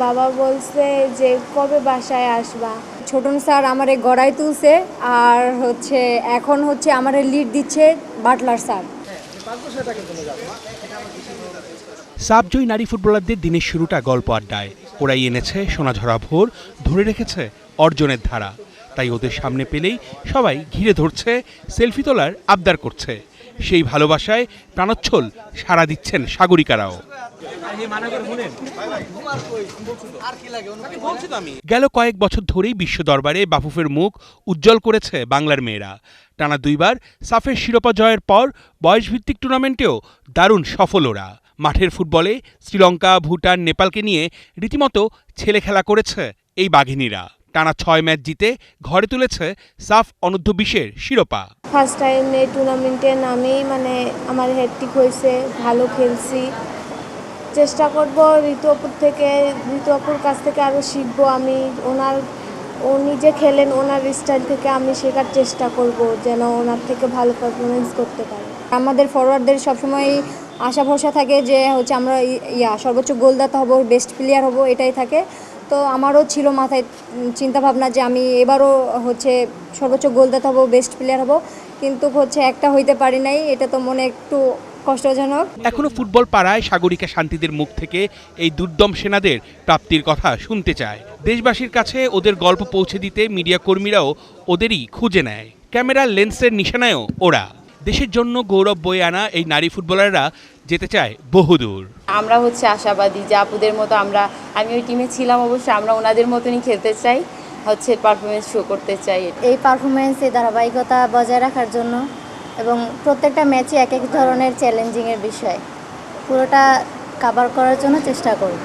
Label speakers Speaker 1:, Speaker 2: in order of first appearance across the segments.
Speaker 1: বাবা বলছে যে কবে বাসায় আসবা। ছোটন স্যার আমারে গড়াই তুলছে আর এখন আমারে লিড দিচ্ছে বাটলার স্যার।
Speaker 2: সাবজয়ী নারী ফুটবলারদের দিনের শুরুটা গল্প আড্ডায়। ওরাই এনেছে সোনাঝরা ভোর, ধরে রেখেছে অর্জনের ধারা। তাই ওদের সামনে পেলেই সবাই ঘিরে ধরছে, সেলফি তোলার আবদার করছে। সেই ভালোবাসায় প্রাণোচ্ছল সাড়া দিচ্ছেন সাগরিকারাও। গেল কয়েক বছর ধরেই বিশ্ব দরবারে বাফুফের মুখ উজ্জ্বল করেছে বাংলার মেয়েরা। টানা দুইবার সাফের শিরোপা জয়ের পর বয়সভিত্তিক টুর্নামেন্টেও দারুণ সফল ওরা। মাঠের ফুটবলে শ্রীলঙ্কা, ভুটান, নেপালকে নিয়ে রীতিমতো ছেলে খেলা করেছে এই বাঘিনীরা। টানা ৬ ম্যাচ জিতে ঘরে তুলেছে সাফ অনূর্ধ্ব-20-এর শিরোপা।
Speaker 1: ফার্স্ট টাইম এই টুর্নামেন্টে নামেই আমার হ্যাটট্রিক হয়েছে, ভালো খেলছি। চেষ্টা করব ঋতু আপুর কাছ থেকে আরও শিখবো। আমি ও নিজে খেলেন, ওনার স্টাইল থেকে আমি শেখার চেষ্টা করব যেন ওনার থেকে ভালো পারফরমেন্স করতে পারি। আমাদের ফরওয়ার্ডদের সবসময় আশা ভরসা থাকে যে আমরা সর্বোচ্চ গোলদাতা হব, বেস্ট প্লেয়ার হব, এটাই থাকে। তো আমারও ছিল মাথায় চিন্তাভাবনা যে আমি এবারও সর্বোচ্চ গোলদাতা হব, বেস্ট প্লেয়ার হব, কিন্তু একটা হইতে পারি নাই। এটা তো মনে একটু কষ্টজনক।
Speaker 2: এখনো ফুটবল পাড়ায় সাগরিকা শান্তিদের মুখ থেকে এই দুর্দম সেনাদের প্রাপ্তির কথা শুনতে চায়। দেশবাসীর কাছে ওদের গল্প পৌঁছে দিতে মিডিয়া কর্মীরাও ওদেরই খুঁজে নেয়। ক্যামেরার লেন্সের নিশানায়ও ওরা। দেশের জন্য গৌরব বয়ে আনা এই নারী ফুটবলাররা যেতে চায় বহুদূর।
Speaker 3: আমরা আশাবাদী যে আপুদের মতো আমি ওই টিমে ছিলাম, অবশ্যই আমরা ওনাদের মতনই খেলতে চাই, পারফরমেন্স শো করতে চাই।
Speaker 4: এই পারফরমেন্স, এই ধারাবাহিকতা বজায় রাখার জন্য এবং প্রত্যেকটা ম্যাচে এক এক ধরনের চ্যালেঞ্জিংয়ের বিষয়, পুরোটা কভার করার জন্য চেষ্টা করব।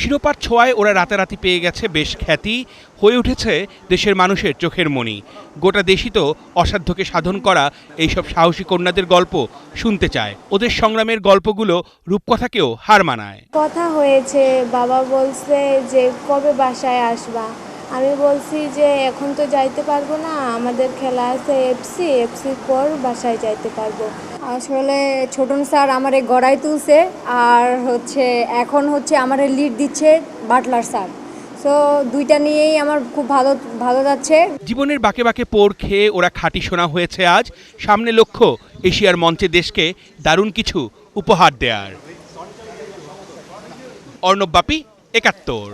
Speaker 2: শিরোপার ছোঁয়ায় ওরা রাতারাতি পেয়ে গেছে বেশ খ্যাতি, হয়ে উঠেছে দেশের মানুষের চোখের মণি। গোটা দেশই তো অসাধ্যকে সাধন করা এইসব সাহসী কন্যাদের গল্প শুনতে চায়। ওদের সংগ্রামের গল্পগুলো রূপকথাকেও হার মানায়।
Speaker 1: কথা হয়েছে, বাবা বলছে যে কবে বাসায় আসবা। আমি বলছি যে এখন তো যাইতে পারবো না, আমাদের খেলা আছে এফসির পর বাসায় যাইতে পারবো। আসলে ছোটন স্যার আমারে গড়াই তুলছে আর এখন আমারে লিড দিচ্ছে বাটলার স্যার। সো দুইটা নিয়েই আমার খুব ভালো যাচ্ছে।
Speaker 2: জীবনের বাঁকে বাঁকে পোড় খেয়ে ওরা খাঁটি সোনা হয়েছে আজ। সামনে লক্ষ্য এশিয়ার মঞ্চে দেশকে দারুণ কিছু উপহার দেয়ার। অর্ণব বাপি, ৭১।